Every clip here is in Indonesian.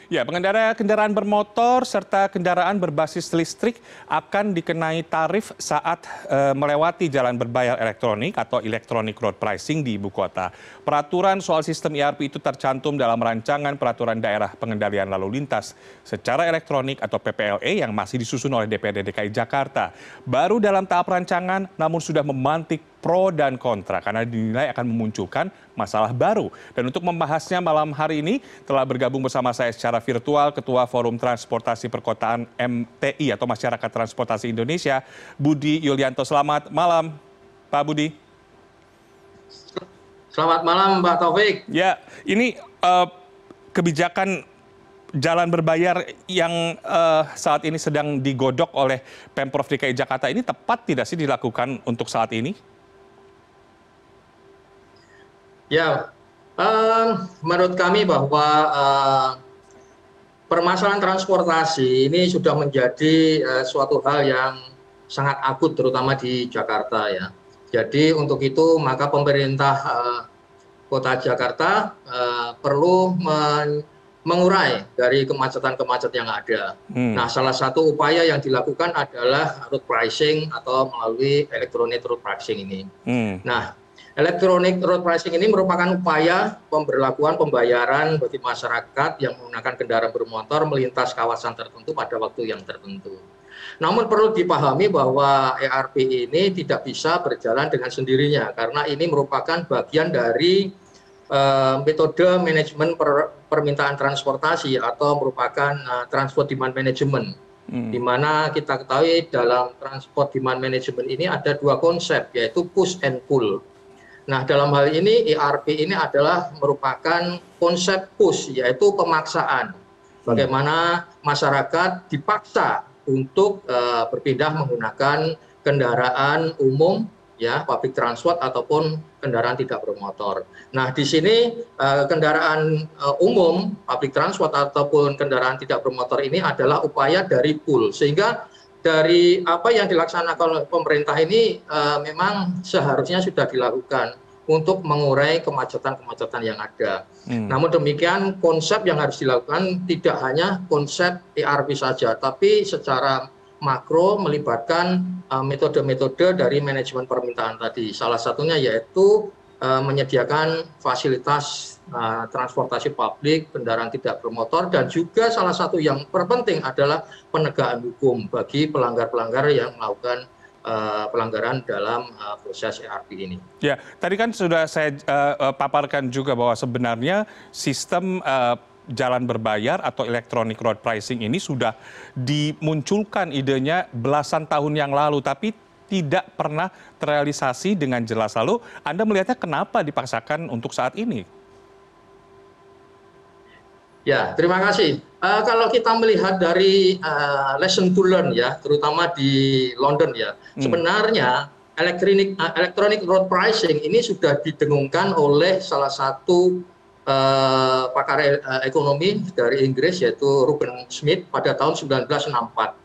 Ya, pengendara kendaraan bermotor serta kendaraan berbasis listrik akan dikenai tarif saat melewati jalan berbayar elektronik atau electronic road pricing di ibu kota. Peraturan soal sistem ERP itu tercantum dalam rancangan peraturan daerah pengendalian lalu lintas secara elektronik atau PPLE yang masih disusun oleh DPRD DKI Jakarta. Baru dalam tahap rancangan namun sudah memantik pro dan kontra karena dinilai akan memunculkan masalah baru. Dan untuk membahasnya malam hari ini telah bergabung bersama saya secara virtual Ketua Forum Transportasi Perkotaan MTI atau Masyarakat Transportasi Indonesia, Budi Yulianto. Selamat malam, Pak Budi. Selamat malam, Mbak Taufik. Ya, ini kebijakan jalan berbayar yang saat ini sedang digodok oleh Pemprov DKI Jakarta ini tepat tidak sih dilakukan untuk saat ini? Ya, menurut kami bahwa permasalahan transportasi ini sudah menjadi suatu hal yang sangat akut terutama di Jakarta ya. Jadi untuk itu maka pemerintah Kota Jakarta perlu mengurai dari kemacetan-kemacetan yang ada. Nah, salah satu upaya yang dilakukan adalah road pricing atau melalui electronic road pricing ini. Nah, electronic road pricing ini merupakan upaya pemberlakuan pembayaran bagi masyarakat yang menggunakan kendaraan bermotor melintas kawasan tertentu pada waktu yang tertentu. Namun perlu dipahami bahwa ERP ini tidak bisa berjalan dengan sendirinya karena ini merupakan bagian dari metode manajemen permintaan transportasi atau merupakan transport demand management. Di mana kita ketahui dalam transport demand management ini ada dua konsep yaitu push and pull. Nah, dalam hal ini ERP ini adalah merupakan konsep push, yaitu pemaksaan. Bagaimana masyarakat dipaksa untuk berpindah menggunakan kendaraan umum, ya, public transport ataupun kendaraan tidak bermotor. Nah, di sini kendaraan umum, public transport ataupun kendaraan tidak bermotor ini adalah upaya dari pull, sehingga dari apa yang dilaksanakan oleh pemerintah ini memang seharusnya sudah dilakukan untuk mengurai kemacetan-kemacetan yang ada. Namun demikian konsep yang harus dilakukan tidak hanya konsep ERP saja, tapi secara makro melibatkan metode-metode dari manajemen permintaan tadi. Salah satunya yaitu menyediakan fasilitas transportasi publik, kendaraan tidak bermotor, dan juga salah satu yang terpenting adalah penegakan hukum bagi pelanggar-pelanggar yang melakukan pelanggaran dalam proses ERP ini. Ya, tadi kan sudah saya paparkan juga bahwa sebenarnya sistem jalan berbayar atau electronic road pricing ini sudah dimunculkan idenya belasan tahun yang lalu, tapi tidak pernah terrealisasi dengan jelas. Lalu Anda melihatnya kenapa dipaksakan untuk saat ini? Ya, terima kasih. Kalau kita melihat dari lesson to learn ya, terutama di London ya, sebenarnya electronic road pricing ini sudah didengungkan oleh salah satu pakar ekonomi dari Inggris yaitu Ruben Smith pada tahun 1964.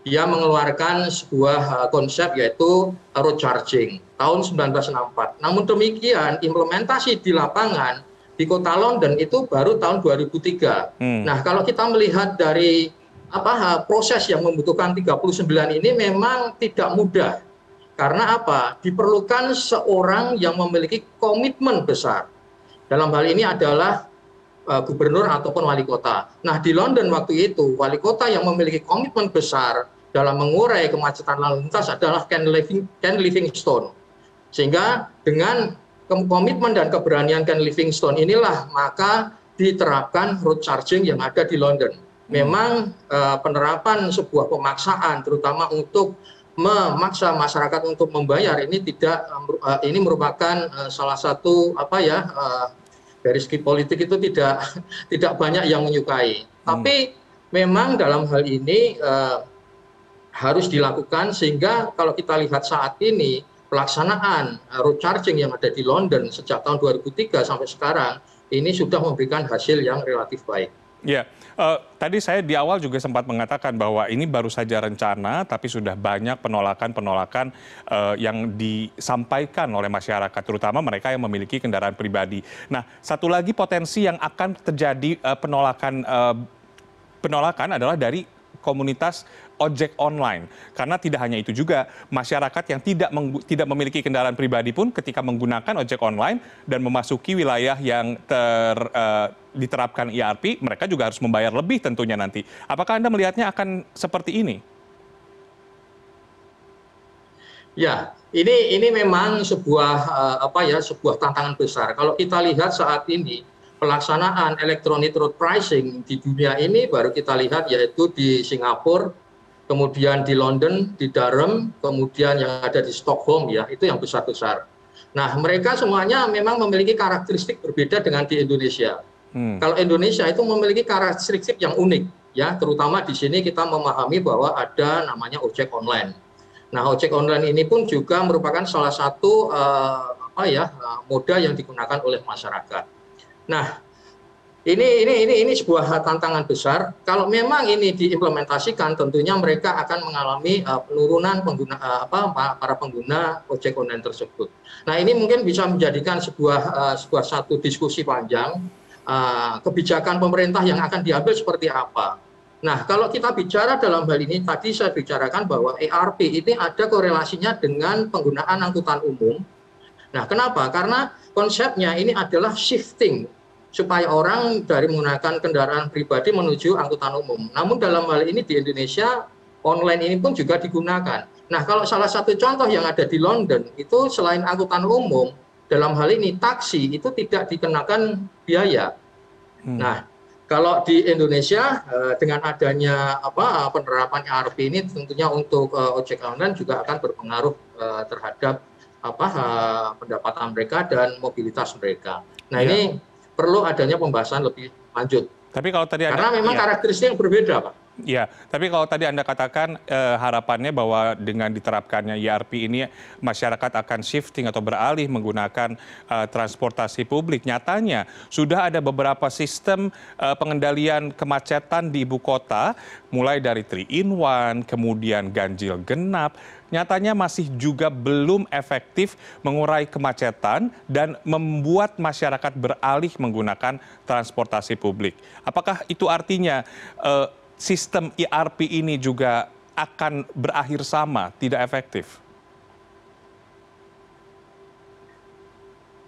Dia mengeluarkan sebuah konsep yaitu road charging tahun 1964. Namun demikian implementasi di lapangan di kota London itu baru tahun 2003. Nah, kalau kita melihat dari proses yang membutuhkan 39 ini memang tidak mudah. Karena apa? Diperlukan seorang yang memiliki komitmen besar. Dalam hal ini adalah gubernur ataupun wali kota. Nah, di London waktu itu wali kota yang memiliki komitmen besar dalam mengurai kemacetan lalu lintas adalah Ken Livingstone. Sehingga dengan komitmen dan keberanian Ken Livingstone inilah maka diterapkan road charging yang ada di London. Memang penerapan sebuah pemaksaan terutama untuk memaksa masyarakat untuk membayar ini ini merupakan salah satu dari segi politik itu tidak banyak yang menyukai. Tapi memang dalam hal ini harus dilakukan sehingga kalau kita lihat saat ini pelaksanaan road charging yang ada di London sejak tahun 2003 sampai sekarang ini sudah memberikan hasil yang relatif baik. Ya, tadi saya di awal juga sempat mengatakan bahwa ini baru saja rencana, tapi sudah banyak penolakan-penolakan yang disampaikan oleh masyarakat, terutama mereka yang memiliki kendaraan pribadi. Nah, satu lagi potensi yang akan terjadi penolakan penolakan adalah dari komunitas ojek online. Karena tidak hanya itu juga, masyarakat yang tidak memiliki kendaraan pribadi pun ketika menggunakan ojek online dan memasuki wilayah yang diterapkan IRP, mereka juga harus membayar lebih tentunya nanti. Apakah Anda melihatnya akan seperti ini? Ya, ini memang sebuah sebuah tantangan besar. Kalau kita lihat saat ini pelaksanaan electronic road pricing di dunia ini baru kita lihat yaitu di Singapura, kemudian di London, di Durham, kemudian yang ada di Stockholm ya, itu yang besar-besar. Nah, mereka semuanya memang memiliki karakteristik berbeda dengan di Indonesia. Kalau Indonesia itu memiliki karakteristik yang unik ya, terutama di sini kita memahami bahwa ada namanya ojek online. Nah, ojek online ini pun juga merupakan salah satu moda yang digunakan oleh masyarakat. Nah, ini sebuah tantangan besar. Kalau memang ini diimplementasikan, tentunya mereka akan mengalami penurunan para pengguna ojek online tersebut. Nah, ini mungkin bisa menjadikan sebuah satu diskusi panjang, kebijakan pemerintah yang akan diambil seperti apa. Nah, kalau kita bicara dalam hal ini, tadi saya bicarakan bahwa ERP ini ada korelasinya dengan penggunaan angkutan umum. Nah, kenapa? Karena konsepnya ini adalah shifting, supaya orang dari menggunakan kendaraan pribadi menuju angkutan umum. Namun dalam hal ini di Indonesia, online ini pun juga digunakan. Nah, kalau salah satu contoh yang ada di London, itu selain angkutan umum, dalam hal ini taksi itu tidak dikenakan biaya. Nah, kalau di Indonesia dengan adanya penerapan ERP ini tentunya untuk ojek online juga akan berpengaruh terhadap pendapatan mereka dan mobilitas mereka. Nah, ini perlu adanya pembahasan lebih lanjut. Tapi kalau tadi karena memang karakteristik yang berbeda, Pak. Ya, tapi kalau tadi Anda katakan harapannya bahwa dengan diterapkannya IRP ini masyarakat akan shifting atau beralih menggunakan transportasi publik. Nyatanya sudah ada beberapa sistem pengendalian kemacetan di ibu kota, mulai dari 3-in-1, kemudian ganjil genap. Nyatanya masih juga belum efektif mengurai kemacetan dan membuat masyarakat beralih menggunakan transportasi publik. Apakah itu artinya sistem IRP ini juga akan berakhir sama, tidak efektif?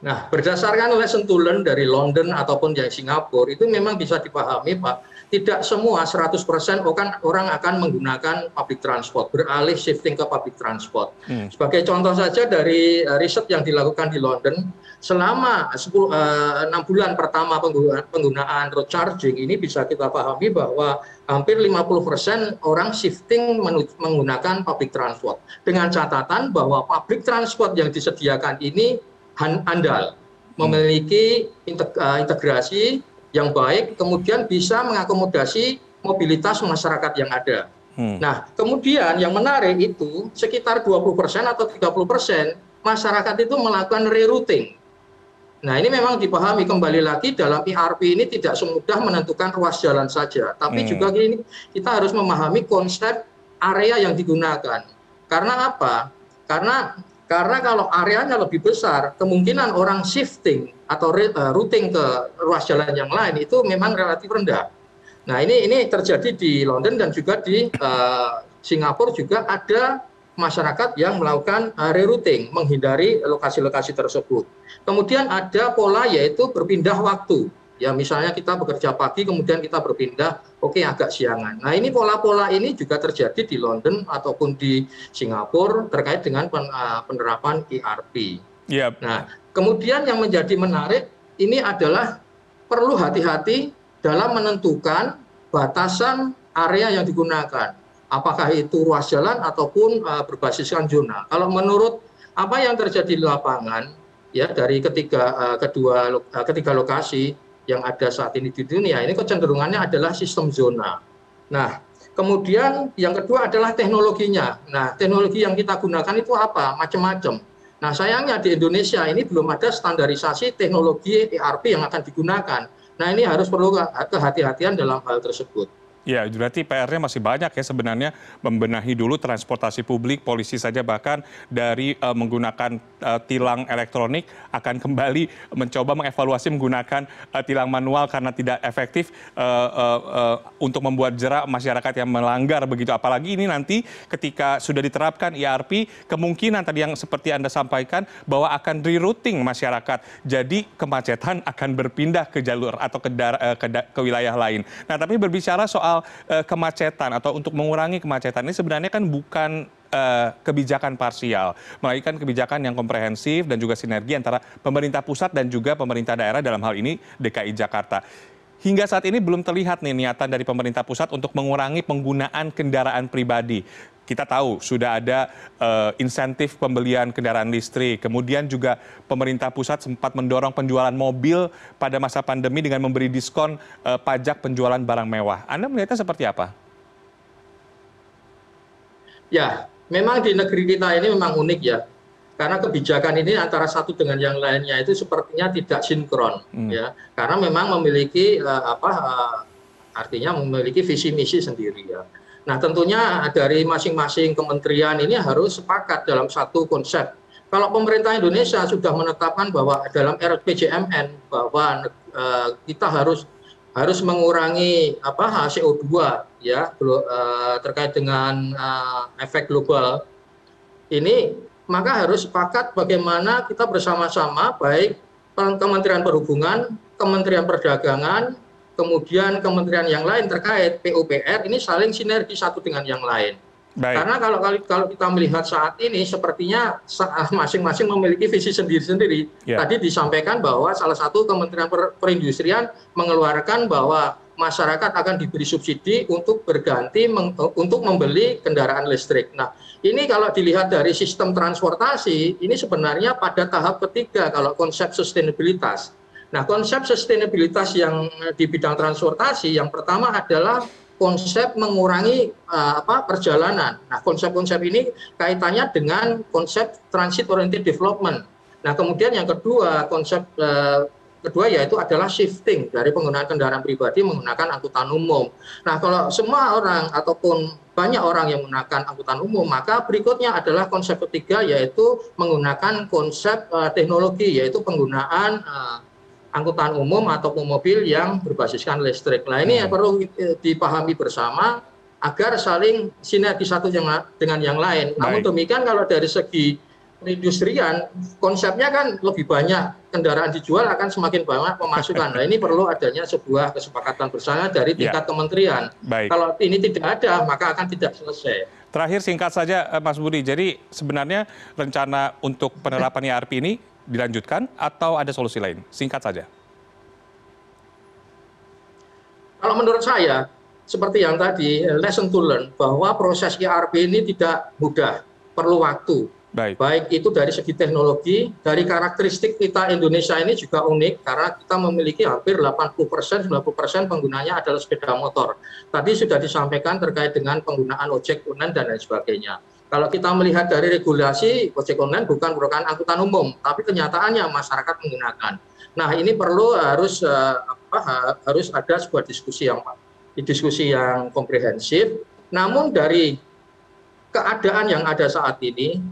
Nah, berdasarkan lesson to learn dari London ataupun dari Singapura, itu memang bisa dipahami, Pak. Tidak semua 100% orang akan menggunakan public transport, beralih shifting ke public transport. Sebagai contoh saja dari riset yang dilakukan di London, selama 6 bulan pertama penggunaan road charging ini bisa kita pahami bahwa hampir 50% orang shifting menggunakan public transport. Dengan catatan bahwa public transport yang disediakan ini andal, memiliki integrasi yang baik, kemudian bisa mengakomodasi mobilitas masyarakat yang ada. Nah, kemudian yang menarik itu sekitar 20% atau 30% masyarakat itu melakukan rerouting. Nah, ini memang dipahami kembali lagi dalam IRP ini tidak semudah menentukan ruas jalan saja, tapi juga ini kita harus memahami konsep area yang digunakan. Karena apa? Karena kalau areanya lebih besar, kemungkinan orang shifting atau routing ke ruas jalan yang lain itu memang relatif rendah. Nah, ini terjadi di London dan juga di Singapura juga ada masyarakat yang melakukan rerouting, menghindari lokasi-lokasi tersebut. Kemudian ada pola yaitu berpindah waktu. Ya, misalnya kita bekerja pagi, kemudian kita berpindah, agak siangan. Nah, ini pola-pola ini juga terjadi di London ataupun di Singapura terkait dengan penerapan ERP. Nah, kemudian yang menjadi menarik ini adalah perlu hati-hati dalam menentukan batasan area yang digunakan. Apakah itu ruas jalan ataupun berbasiskan zona. Kalau menurut apa yang terjadi di lapangan, ya dari ketiga lokasi yang ada saat ini di dunia, ini kecenderungannya adalah sistem zona. Nah, kemudian yang kedua adalah teknologinya. Nah, teknologi yang kita gunakan itu apa? Macam-macam. Nah, sayangnya di Indonesia ini belum ada standarisasi teknologi ERP yang akan digunakan. Nah, ini harus perlu kehati-hatian dalam hal tersebut. Ya, berarti PR-nya masih banyak ya sebenarnya, membenahi dulu transportasi publik, polisi saja bahkan dari menggunakan tilang elektronik akan kembali mencoba mengevaluasi menggunakan tilang manual karena tidak efektif untuk membuat jerak masyarakat yang melanggar begitu. Apalagi ini nanti ketika sudah diterapkan ERP, kemungkinan tadi yang seperti Anda sampaikan bahwa akan rerouting masyarakat. Jadi kemacetan akan berpindah ke jalur atau ke wilayah lain. Nah, tapi berbicara soal kemacetan atau untuk mengurangi kemacetan ini sebenarnya kan bukan kebijakan parsial, melainkan kebijakan yang komprehensif dan juga sinergi antara pemerintah pusat dan juga pemerintah daerah, dalam hal ini DKI Jakarta. Hingga saat ini belum terlihat nih niatan dari pemerintah pusat untuk mengurangi penggunaan kendaraan pribadi. Kita tahu sudah ada insentif pembelian kendaraan listrik, kemudian juga pemerintah pusat sempat mendorong penjualan mobil pada masa pandemi dengan memberi diskon pajak penjualan barang mewah. Anda melihatnya seperti apa? Ya, memang di negeri kita ini memang unik ya, karena kebijakan ini antara satu dengan yang lainnya itu sepertinya tidak sinkron, ya, karena memang memiliki artinya memiliki visi misi sendiri ya. Nah, tentunya dari masing-masing kementerian ini harus sepakat dalam satu konsep. Kalau pemerintah Indonesia sudah menetapkan bahwa dalam RPJMN bahwa kita harus mengurangi CO2 ya terkait dengan efek global ini, maka harus sepakat bagaimana kita bersama-sama, baik Kementerian Perhubungan, Kementerian Perdagangan, kemudian kementerian yang lain terkait PUPR ini saling sinergi satu dengan yang lain. Baik. Karena kalau kita melihat saat ini sepertinya masing-masing memiliki visi sendiri-sendiri. Yeah. Tadi disampaikan bahwa salah satu Kementerian Perindustrian mengeluarkan bahwa masyarakat akan diberi subsidi untuk berganti untuk membeli kendaraan listrik. Nah, ini kalau dilihat dari sistem transportasi, ini sebenarnya pada tahap ketiga kalau konsep sustainabilitas. Nah, konsep sustainabilitas yang di bidang transportasi yang pertama adalah konsep mengurangi perjalanan. Nah, konsep-konsep ini kaitannya dengan konsep transit oriented development. Nah, kemudian yang kedua, konsep kedua yaitu adalah shifting dari penggunaan kendaraan pribadi menggunakan angkutan umum. Nah, kalau semua orang ataupun banyak orang yang menggunakan angkutan umum, maka berikutnya adalah konsep ketiga yaitu menggunakan konsep teknologi, yaitu penggunaan angkutan umum ataupun mobil yang berbasiskan listrik. Nah, ini yang perlu dipahami bersama agar saling sinergi satu dengan yang lain. Namun demikian kalau dari segi perindustrian, konsepnya kan lebih banyak kendaraan dijual akan semakin banyak pemasukan. Nah, ini perlu adanya sebuah kesepakatan bersama dari tingkat kementerian. Kalau ini tidak ada, maka akan tidak selesai. Terakhir singkat saja Mas Budi, jadi sebenarnya rencana untuk penerapan ERP ini dilanjutkan atau ada solusi lain? Singkat saja. Kalau menurut saya, seperti yang tadi, lesson to learn, bahwa proses ERP ini tidak mudah, perlu waktu. Baik itu dari segi teknologi, dari karakteristik kita Indonesia ini juga unik, karena kita memiliki hampir 80%, 90% penggunanya adalah sepeda motor. Tadi sudah disampaikan terkait dengan penggunaan ojek online dan lain sebagainya. Kalau kita melihat dari regulasi, ojek online bukan merupakan angkutan umum, tapi kenyataannya masyarakat menggunakan. Nah, ini perlu harus ada sebuah diskusi yang komprehensif. Namun dari keadaan yang ada saat ini,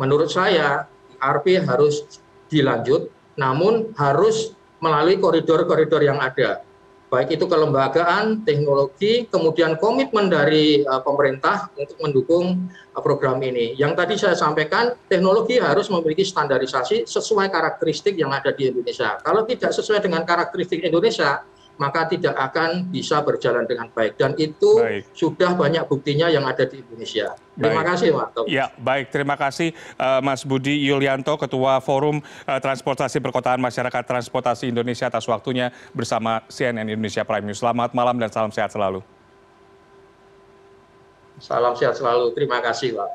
menurut saya ERP harus dilanjut, namun harus melalui koridor-koridor yang ada. Baik itu kelembagaan, teknologi, kemudian komitmen dari pemerintah untuk mendukung program ini. Yang tadi saya sampaikan, teknologi harus memiliki standarisasi sesuai karakteristik yang ada di Indonesia. Kalau tidak sesuai dengan karakteristik Indonesia, maka tidak akan bisa berjalan dengan baik. Dan itu sudah banyak buktinya yang ada di Indonesia. Terima kasih, Pak. Ya, baik. Terima kasih Mas Budi Yulianto, Ketua Forum Transportasi Perkotaan Masyarakat Transportasi Indonesia atas waktunya bersama CNN Indonesia Prime News. Selamat malam dan salam sehat selalu. Salam sehat selalu. Terima kasih, Pak.